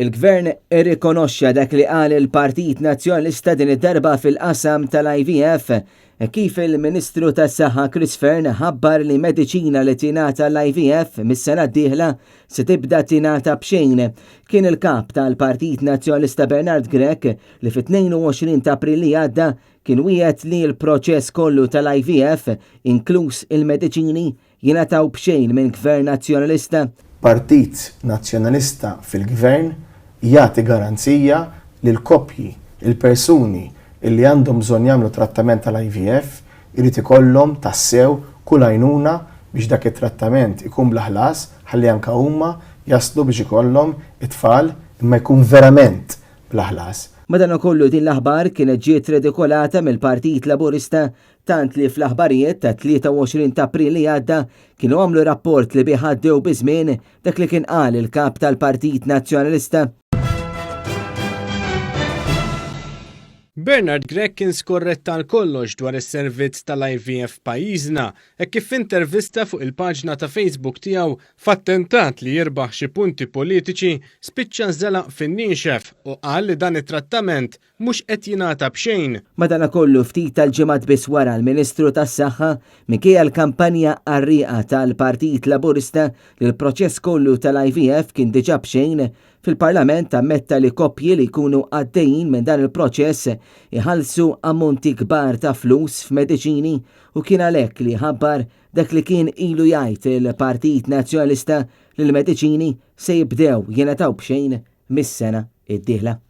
Il-Gvern irrikonoxxa dak li qal il-Partit Nazzjonalista din id-darba fil-qasam tal-IVF kif il-Ministru tas-Saħħa Chris Fern ħabbar li mediċina li tingħata l-IVF mis-sena d-dieħla se tibda tingħata b'xejn. Kien il-kap tal-Partit Nazzjonalista Bernard Grech li fit-22 ta' April li għadda kien wiegħed li l-proċess kollu tal-IVF inkluż il-mediċini jingħataw b'xejn minn Gvern Nazzjonalista. Partit Nazzjonalista fil-Gvern jagħti garanzija li l-koppji, il-persuni illi għandhom bżonn jagħmlu trattament tal-IVF irid ikollhom tassew kull għajnuna biex dak it-trattament ikun bla ħlas ħalli anke huma jaslu biex ikollhom it-tfal imma jkun verament bla ħlas. Madankollu din l-aħbar kienet ġiet redikolata mill-Partit Laburista tant li fl-aħbarijiet ta' 23 ta' April li għadda kienu għamlu rapport li biħaddew biżmien dak li kien qal il-kap tal-Partit Nazzjonalista. Bernard Grech kien skorretta għal kollox dwar is-servizz tal-IVF pajjiżna kif intervista fuq il-paġna ta' Facebook tiegħu f'attentat li jirbaħ xi punti politiċi spiċċa żelaq fin-niexef u qal li dan it-trattament mhux qed jingħata b'xejn. Madankollu ftit tal-ġimgħat biss wara l-Ministru tas-Saħħa minkejja l-kampanja qarrieqa tal-Partit Laburista li l-proċess kollu tal-IVF kien diġà b'xejn fil-Parlament ammetta li koppji li jkunu għaddejjin minn dan il-proċess iħallsu ammonti kbar ta' flus f'mediċini u kien għalhekk li ħabbar dak li kien ilu jgħid il-Partit Nazzjonalista li l-mediċini se jibdew jingħataw b'xejn mis-sena d-dieħla.